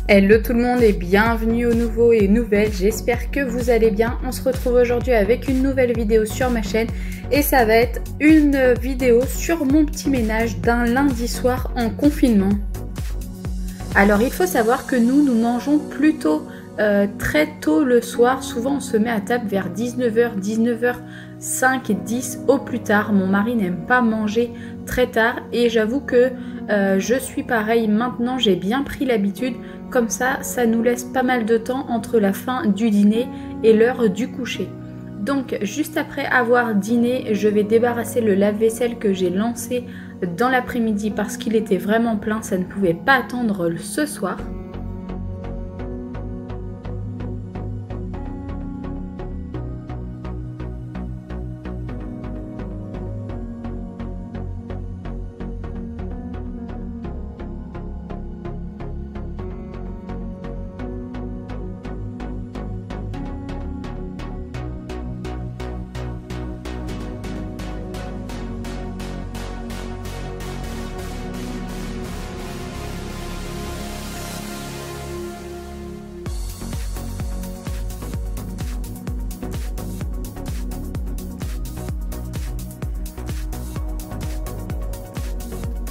Hello tout le monde et bienvenue aux nouveaux et nouvelles, j'espère que vous allez bien. On se retrouve aujourd'hui avec une nouvelle vidéo sur ma chaîne et ça va être une vidéo sur mon petit ménage d'un lundi soir en confinement. Alors il faut savoir que nous mangeons plutôt très tôt le soir, souvent on se met à table vers 19h, 19h05 et 10 au plus tard. Mon mari n'aime pas manger très tard et j'avoue que je suis pareil maintenant, j'ai bien pris l'habitude. Comme ça nous laisse pas mal de temps entre la fin du dîner et l'heure du coucher. Donc juste après avoir dîné, je vais débarrasser le lave-vaisselle que j'ai lancé dans l'après-midi parce qu'il était vraiment plein, ça ne pouvait pas attendre ce soir.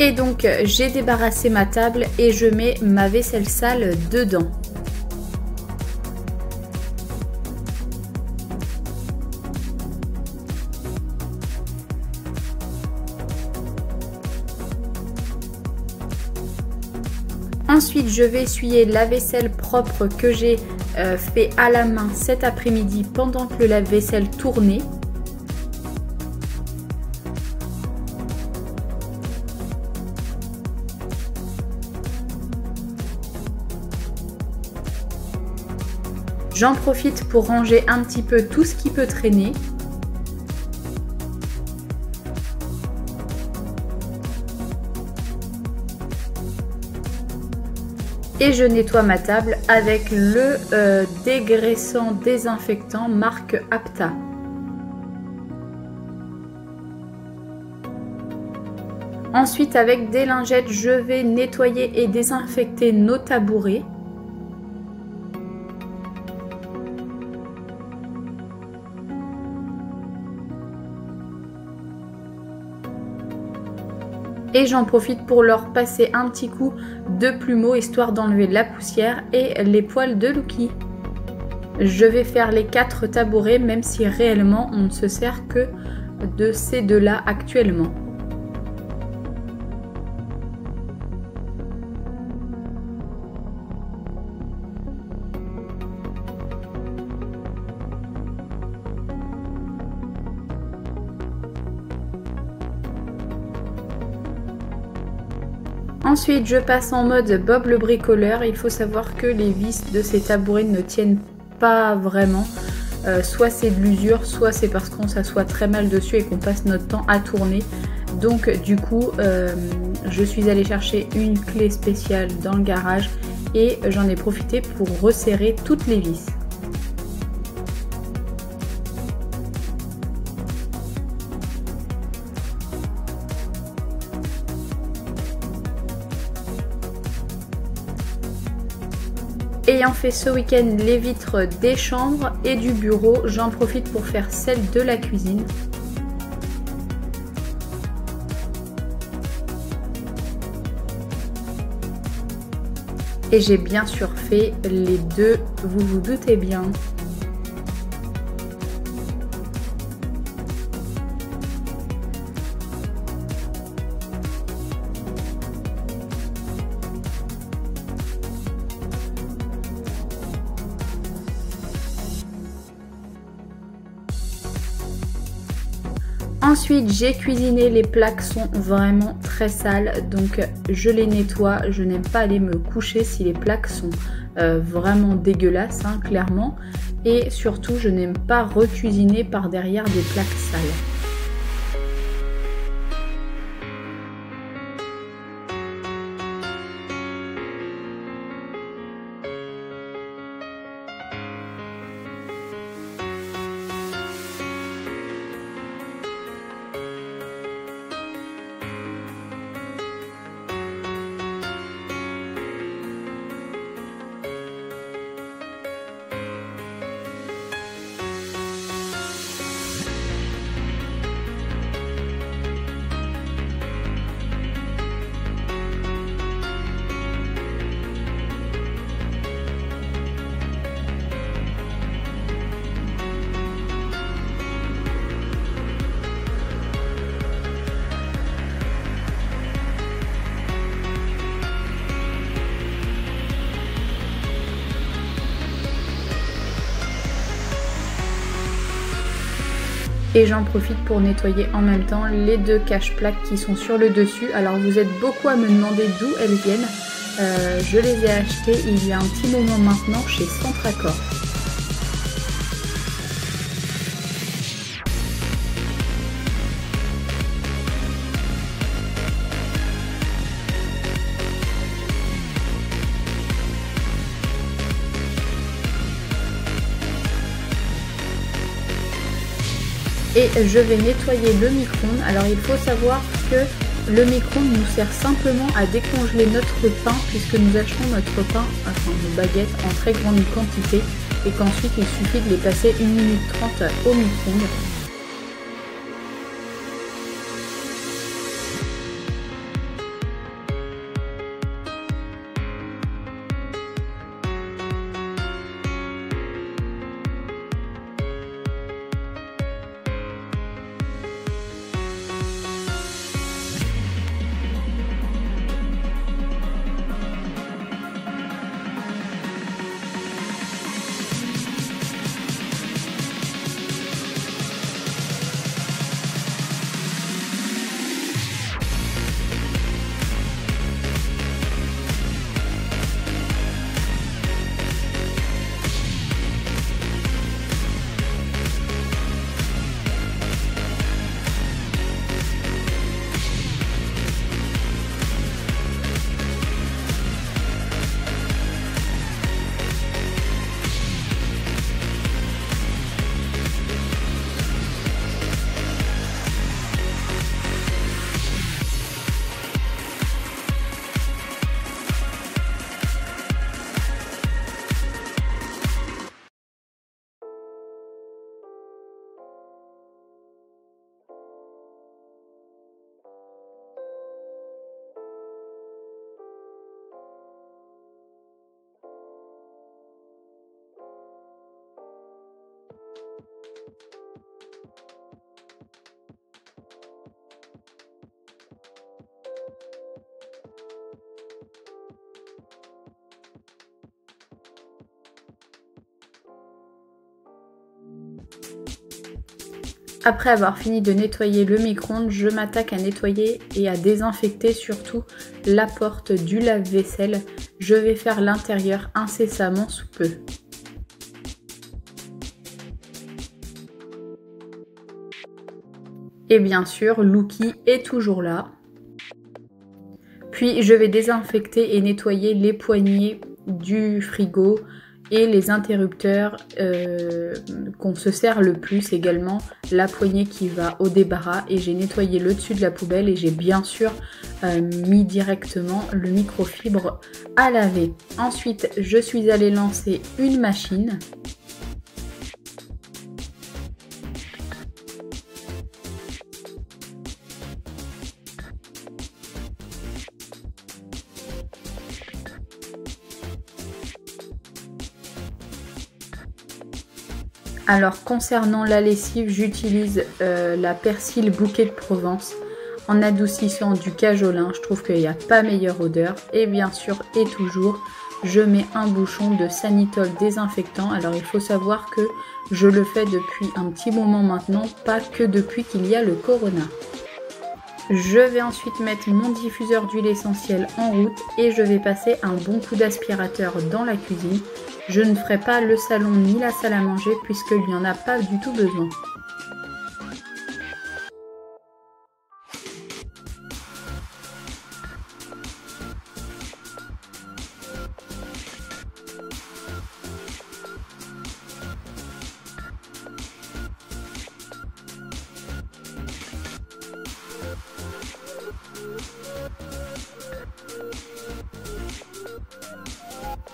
Et donc j'ai débarrassé ma table et je mets ma vaisselle sale dedans. Ensuite je vais essuyer la vaisselle propre que j'ai fait à la main cet après-midi pendant que le lave-vaisselle tournait. J'en profite pour ranger un petit peu tout ce qui peut traîner. Et je nettoie ma table avec le dégraissant désinfectant marque Apta. Ensuite avec des lingettes, je vais nettoyer et désinfecter nos tabourets. Et j'en profite pour leur passer un petit coup de plumeau histoire d'enlever la poussière et les poils de Lucky. Je vais faire les 4 tabourets même si réellement on ne se sert que de ces deux-là actuellement. Ensuite, je passe en mode Bob le bricoleur. Il faut savoir que les vis de ces tabourets ne tiennent pas vraiment. Soit c'est de l'usure, soit c'est parce qu'on s'assoit très mal dessus et qu'on passe notre temps à tourner. Donc du coup, je suis allée chercher une clé spéciale dans le garage et j'en ai profité pour resserrer toutes les vis. Ayant fait ce week-end les vitres des chambres et du bureau, j'en profite pour faire celle de la cuisine. Et j'ai bien sûr fait les deux, vous vous doutez bien. Ensuite, j'ai cuisiné, les plaques sont vraiment très sales, donc je les nettoie. Je n'aime pas aller me coucher si les plaques sont vraiment dégueulasses, hein, clairement. Et surtout, je n'aime pas recuisiner par derrière des plaques sales. Et j'en profite pour nettoyer en même temps les 2 cache-plaques qui sont sur le dessus. Alors vous êtes beaucoup à me demander d'où elles viennent. Je les ai achetées il y a un petit moment maintenant chez Centracor. Et je vais nettoyer le micro-ondes. Alors il faut savoir que le micro-ondes nous sert simplement à décongeler notre pain, puisque nous achetons notre pain, enfin nos baguettes, en très grande quantité, et qu'ensuite il suffit de les passer 1 minute 30 au micro-ondes. Après avoir fini de nettoyer le micro-ondes, je m'attaque à nettoyer et à désinfecter surtout la porte du lave-vaisselle. Je vais faire l'intérieur incessamment sous peu. Et bien sûr, Lucky est toujours là. Puis je vais désinfecter et nettoyer les poignées du frigo et les interrupteurs qu'on se sert le plus également, la poignée qui va au débarras, et j'ai nettoyé le dessus de la poubelle et j'ai bien sûr mis directement le microfibre à laver. Ensuite, je suis allée lancer une machine. Alors concernant la lessive, j'utilise la Persil Bouquet de Provence en adoucissant du cajolin. Je trouve qu'il n'y a pas meilleure odeur. Et bien sûr et toujours, je mets un bouchon de Sanitol désinfectant. Alors il faut savoir que je le fais depuis un petit moment maintenant, pas que depuis qu'il y a le corona. Je vais ensuite mettre mon diffuseur d'huile essentielle en route et je vais passer un bon coup d'aspirateur dans la cuisine. Je ne ferai pas le salon ni la salle à manger puisqu'il n'y en a pas du tout besoin.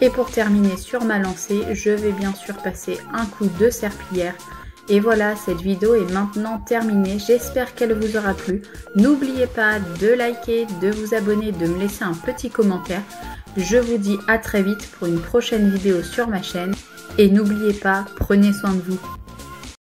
Et pour terminer sur ma lancée, je vais bien sûr passer un coup de serpillière. Et voilà, cette vidéo est maintenant terminée. J'espère qu'elle vous aura plu. N'oubliez pas de liker, de vous abonner, de me laisser un petit commentaire. Je vous dis à très vite pour une prochaine vidéo sur ma chaîne. Et n'oubliez pas, prenez soin de vous.